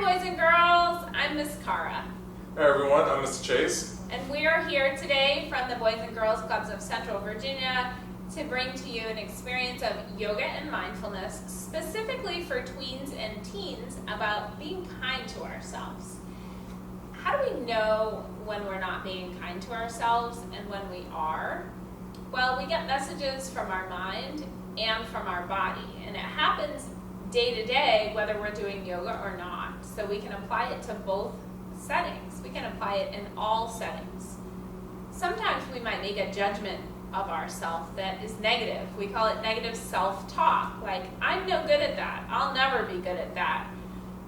Hi boys and girls, I'm Miss Cara. Hey everyone, I'm Mr. Chase. And we are here today from the Boys and Girls Clubs of Central Virginia to bring to you an experience of yoga and mindfulness, specifically for tweens and teens, about being kind to ourselves. How do we know when we're not being kind to ourselves and when we are? Well, we get messages from our mind and from our body, and it happens day to day whether we're doing yoga or not. So we can apply it to both settings. We can apply it in all settings. Sometimes we might make a judgment of ourselves that is negative. We call it negative self-talk, like, I'm no good at that, I'll never be good at that.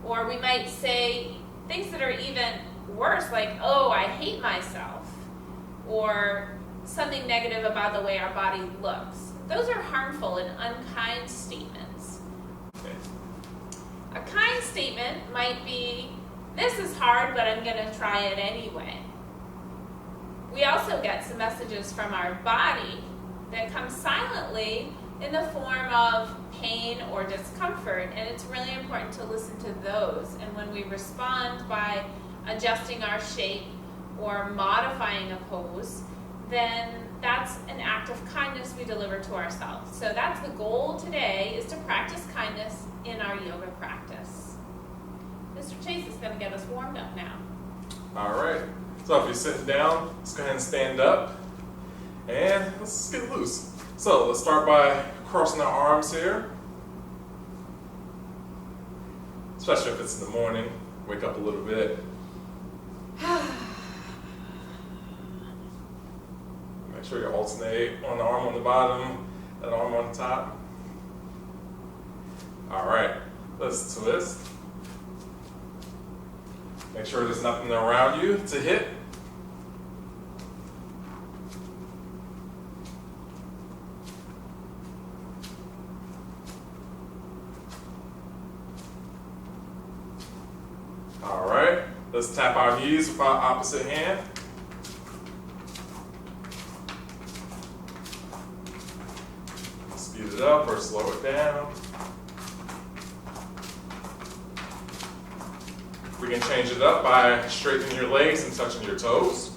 Or we might say things that are even worse, like, oh, I hate myself, or something negative about the way our body looks. Those are harmful and unkind statements. A kind statement might be, this is hard, but I'm going to try it anyway. We also get some messages from our body that come silently in the form of pain or discomfort, and it's really important to listen to those. And when we respond by adjusting our shape or modifying a pose, then that's an act of kindness we deliver to ourselves. So that's the goal today, is to practice kindness in our yoga practice. Mr. Chase is going to get us warmed up now. All right, so if you're sitting down, let's go ahead and stand up, and let's get loose. So let's start by crossing our arms here, especially if it's in the morning, wake up a little bit. Make sure you alternate one arm on the bottom, that arm on the top. All right, let's twist. Make sure there's nothing around you to hit. All right, let's tap our knees with our opposite hand. Speed it up or slow it down. We can change it up by straightening your legs and touching your toes.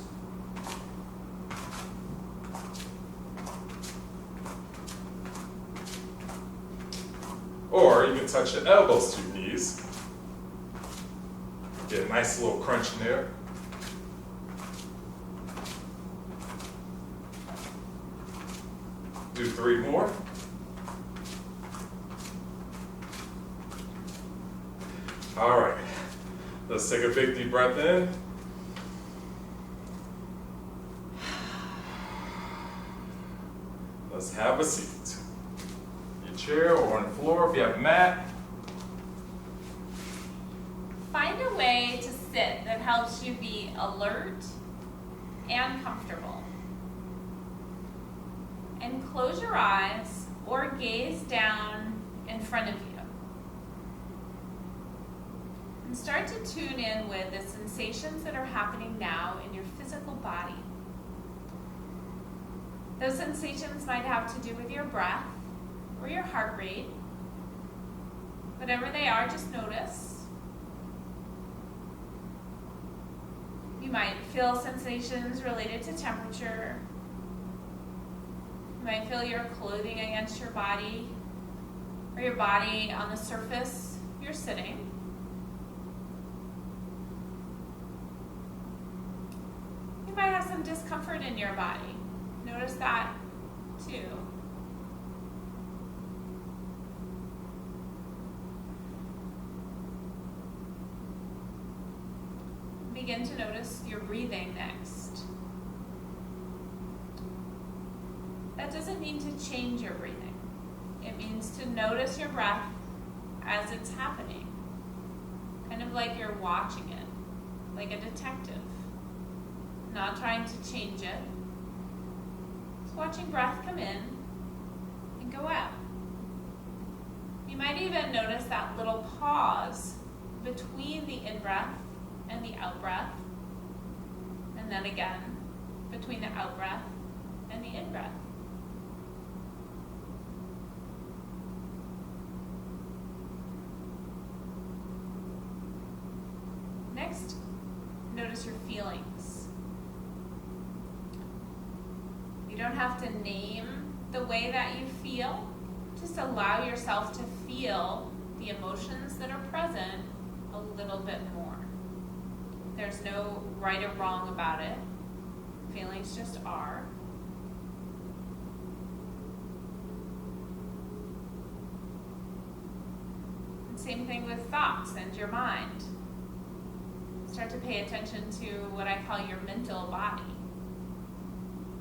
Or you can touch your elbows to your knees. Get a nice little crunch in there. Do 3 more. All right. Let's take a big deep breath in. Let's have a seat. Your chair or on the floor if you have a mat. Find a way to sit that helps you be alert and comfortable. And close your eyes or gaze down in front of you. And start to tune in with the sensations that are happening now in your physical body. Those sensations might have to do with your breath or your heart rate. Whatever they are, just notice. You might feel sensations related to temperature. You might feel your clothing against your body or your body on the surface you're sitting. You might have some discomfort in your body. Notice that too. Begin to notice your breathing next. That doesn't mean to change your breathing. It means to notice your breath as it's happening. Kind of like you're watching it, like a detective. Not trying to change it. Just watching breath come in and go out. You might even notice that little pause between the in-breath and the out-breath. And then again, between the out-breath and the in-breath. Next, notice your feelings. You don't have to name the way that you feel. Just allow yourself to feel the emotions that are present a little bit more. There's no right or wrong about it. Feelings just are. And same thing with thoughts and your mind. Start to pay attention to what I call your mental body.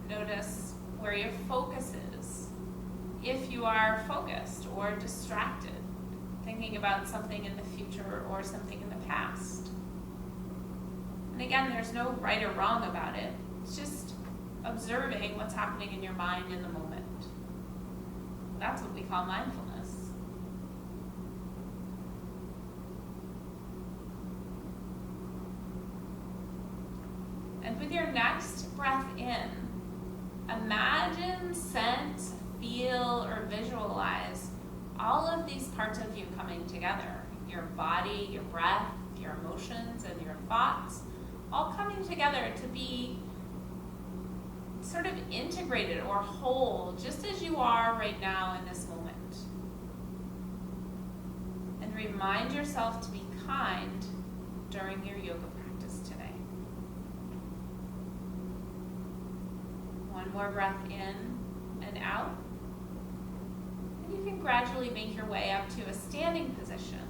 Notice where your focus is. If you are focused or distracted, thinking about something in the future or something in the past. And again, there's no right or wrong about it. It's just observing what's happening in your mind in the moment. That's what we call mindfulness. And with your next breath in, imagine, sense, feel, or visualize all of these parts of you coming together. Your body, your breath, your emotions, and your thoughts, all coming together to be sort of integrated or whole, just as you are right now in this moment. And remind yourself to be kind during your yoga practice today. One more breath in and out. And you can gradually make your way up to a standing position.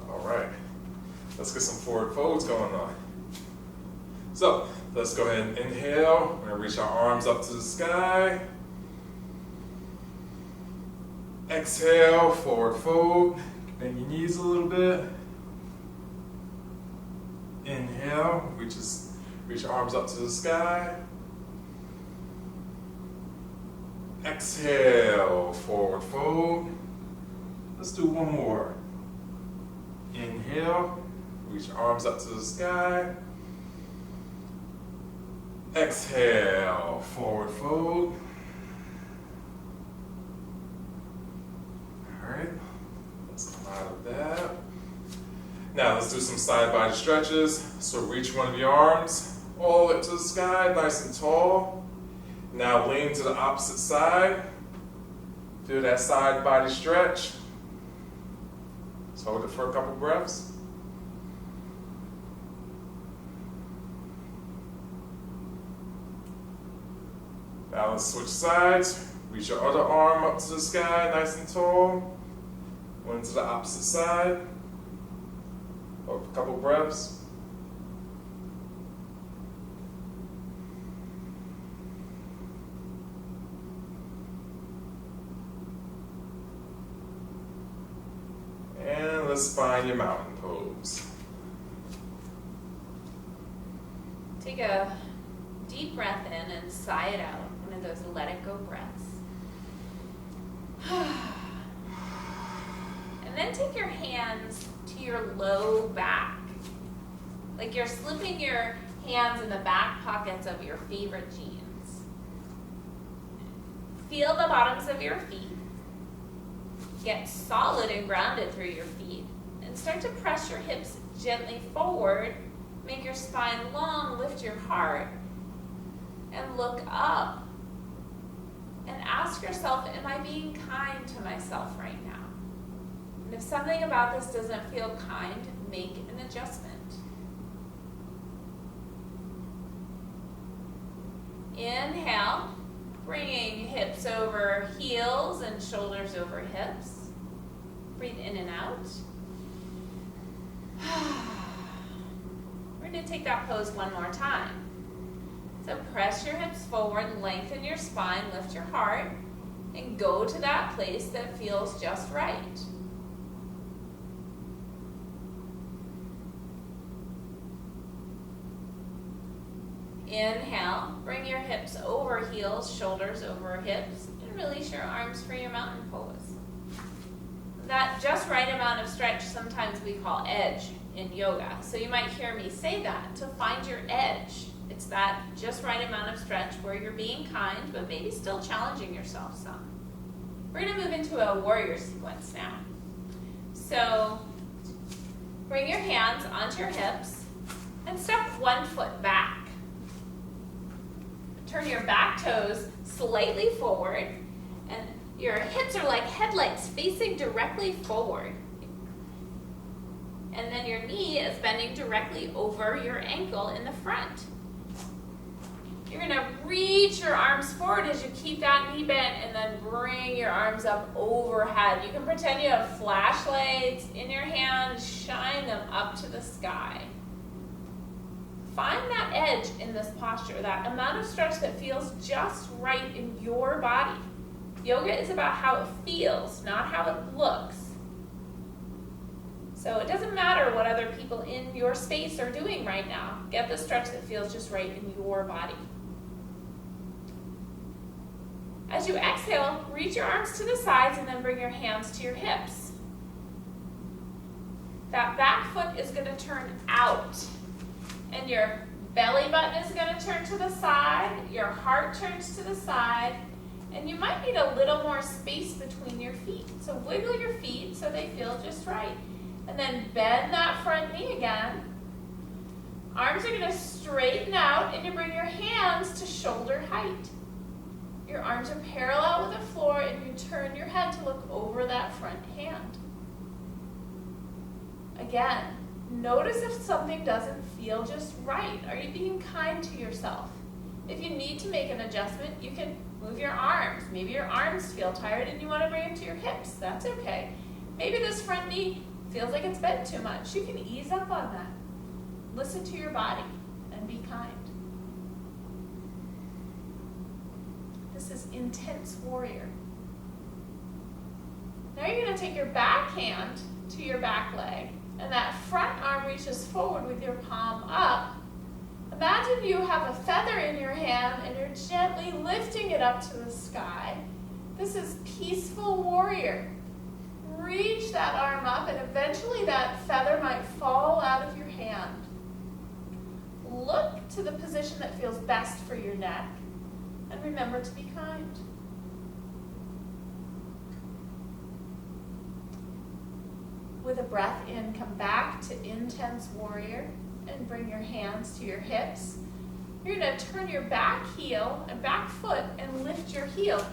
All right, let's get some forward folds going on. So let's go ahead and inhale. We're gonna reach our arms up to the sky. Exhale, forward fold. Bend your knees a little bit. Inhale, reach your arms up to the sky. Exhale, forward fold. Let's do one more. Inhale, reach your arms up to the sky. Exhale, forward fold. All right, let's come out of that. Now let's do some side body stretches. So reach one of your arms all the way up to the sky, nice and tall. Now lean to the opposite side. Do that side body stretch. Let's hold it for a couple breaths. Now let's switch sides. Reach your other arm up to the sky, nice and tall. One to the opposite side. Hold a couple breaths. And let's find your mountain pose. Take a deep breath in and sigh it out. One of those let it go breaths. And then take your hands to your low back. Like you're slipping your hands in the back pockets of your favorite jeans. Feel the bottoms of your feet. Get solid and grounded through your feet. And start to press your hips gently forward. Make your spine long, lift your heart. And look up. And ask yourself, am I being kind to myself right now? And if something about this doesn't feel kind, make an adjustment. Inhale, bringing hips over heels and shoulders over hips. Breathe in and out. We're going to take that pose one more time. So press your hips forward, lengthen your spine, lift your heart, and go to that place that feels just right. Inhale, bring your hips over heels, shoulders over hips, and release your arms for your mountain pose. That just right amount of stretch sometimes we call edge in yoga. So you might hear me say that to find your edge. It's that just right amount of stretch where you're being kind, but maybe still challenging yourself some. We're going to move into a warrior sequence now. So bring your hands onto your hips and step 1 foot back. Turn your back toes slightly forward, and your hips are like headlights facing directly forward. And then your knee is bending directly over your ankle in the front. You're going to reach your arms forward as you keep that knee bent, and then bring your arms up overhead. You can pretend you have flashlights in your hands, shine them up to the sky. Find that edge in this posture, that amount of stretch that feels just right in your body. Yoga is about how it feels, not how it looks. So it doesn't matter what other people in your space are doing right now. Get the stretch that feels just right in your body. As you exhale, reach your arms to the sides and then bring your hands to your hips. That back foot is going to turn out, and your belly button is going to turn to the side, your heart turns to the side, and you might need a little more space between your feet. So wiggle your feet so they feel just right. And then bend that front knee again. Arms are going to straighten out, and you bring your hands to shoulder height. Your arms are parallel with the floor, and you turn your head to look over that front hand. Again, notice if something doesn't feel just right. Are you being kind to yourself? If you need to make an adjustment, you can move your arms. Maybe your arms feel tired and you want to bring them to your hips. That's okay. Maybe this front knee feels like it's bent too much. You can ease up on that. Listen to your body and be kind. This is intense warrior. Now you're going to take your back hand to your back leg, and that front arm reaches forward with your palm up. Imagine you have a feather in your hand and you're gently lifting it up to the sky. This is peaceful warrior. Reach that arm up, and eventually that feather might fall out of your hand. Look to the position that feels best for your neck, and remember to be kind. With a breath in, come back to intense warrior and bring your hands to your hips. You're going to turn your back heel and back foot and lift your heel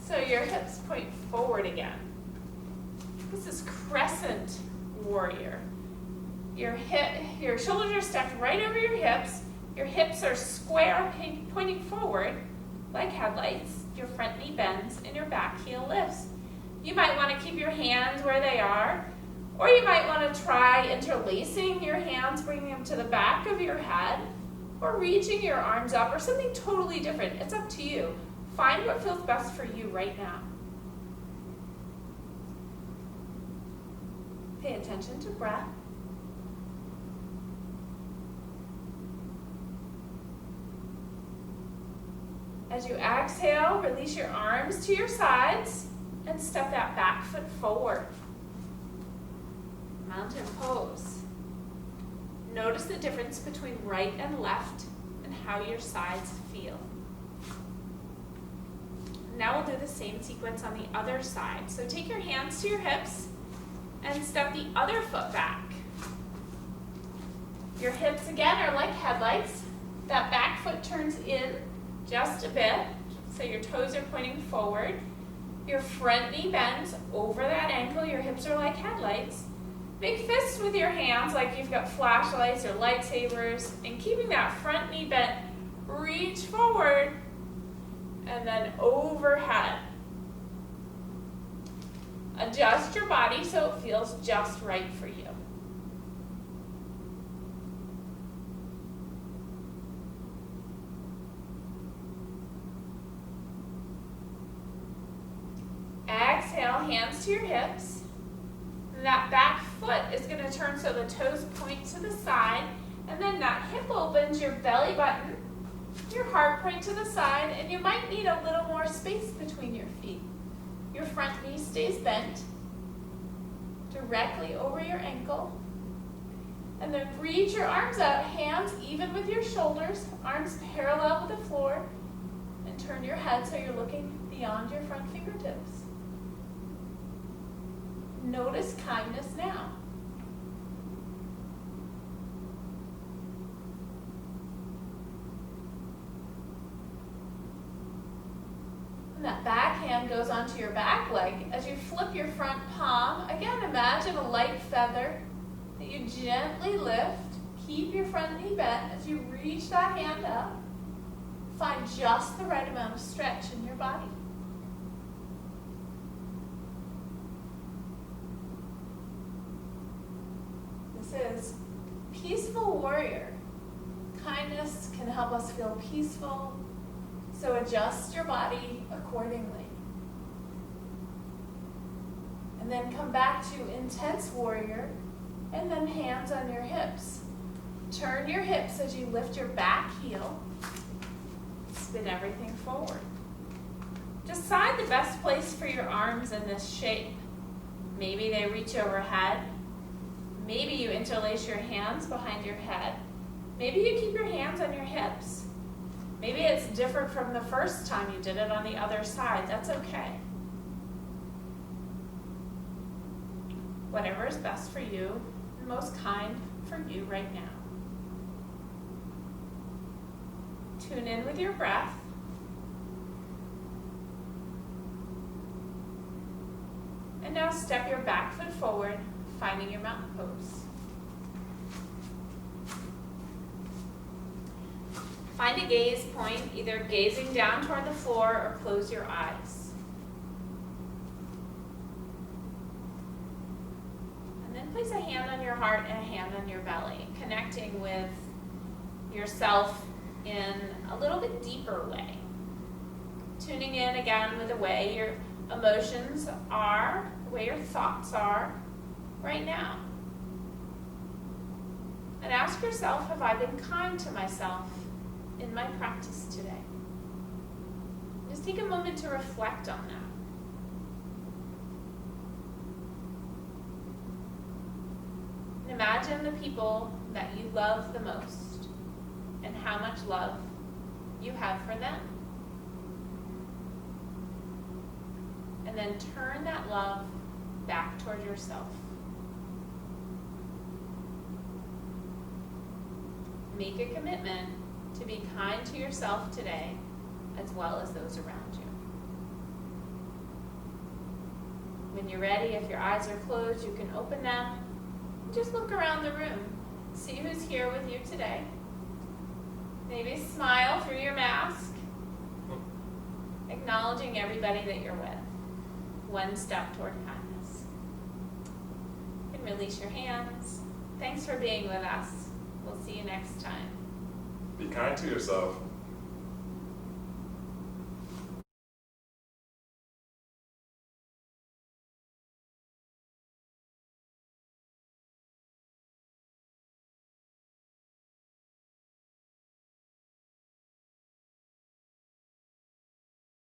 so your hips point forward again. This is crescent warrior. Your shoulders are stacked right over your hips. Your hips are square, pointing forward like headlights. Your front knee bends and your back heel lifts. You might want to keep your hands where they are, or you might want to try interlacing your hands, bringing them to the back of your head, or reaching your arms up, or something totally different. It's up to you. Find what feels best for you right now. Pay attention to breath. As you exhale, release your arms to your sides and step that back foot forward. Mountain pose. Notice the difference between right and left and how your sides feel. Now we'll do the same sequence on the other side. So take your hands to your hips and step the other foot back. Your hips again are like headlights. That back foot turns in just a bit, so your toes are pointing forward. Your front knee bends over that ankle. Your hips are like headlights. Make fists with your hands like you've got flashlights or lightsabers, and keeping that front knee bent, reach forward and then overhead. Adjust your body so it feels just right for you. Exhale, hands to your hips. That back foot is going to turn so the toes point to the side, and then that hip opens, your belly button, your heart point to the side, and you might need a little more space between your feet. Your front knee stays bent directly over your ankle, and then reach your arms out, hands even with your shoulders, arms parallel with the floor, and turn your head so you're looking beyond your front fingertips. Notice kindness now. And that back hand goes onto your back leg. As you flip your front palm, again, imagine a light feather that you gently lift. Keep your front knee bent as you reach that hand up. Find just the right amount of stretch in your body. This is Peaceful Warrior. Kindness can help us feel peaceful, so adjust your body accordingly. And then come back to Intense Warrior, and then hands on your hips. Turn your hips as you lift your back heel. Spin everything forward. Decide the best place for your arms in this shape. Maybe they reach overhead. Maybe you interlace your hands behind your head. Maybe you keep your hands on your hips. Maybe it's different from the first time you did it on the other side. That's okay. Whatever is best for you, and most kind for you right now. Tune in with your breath. And now step your back foot forward, finding your mountain pose. Find a gaze point, either gazing down toward the floor or close your eyes. And then place a hand on your heart and a hand on your belly, connecting with yourself in a little bit deeper way. Tuning in again with the way your emotions are, the way your thoughts are right now. And ask yourself, have I been kind to myself in my practice today? Just take a moment to reflect on that. And imagine the people that you love the most and how much love you have for them. And then turn that love back toward yourself. Make a commitment to be kind to yourself today, as well as those around you. When you're ready, if your eyes are closed, you can open them. Just look around the room. See who's here with you today. Maybe smile through your mask, acknowledging everybody that you're with. One step toward kindness. You can release your hands. Thanks for being with us. We'll see you next time. Be kind to yourself.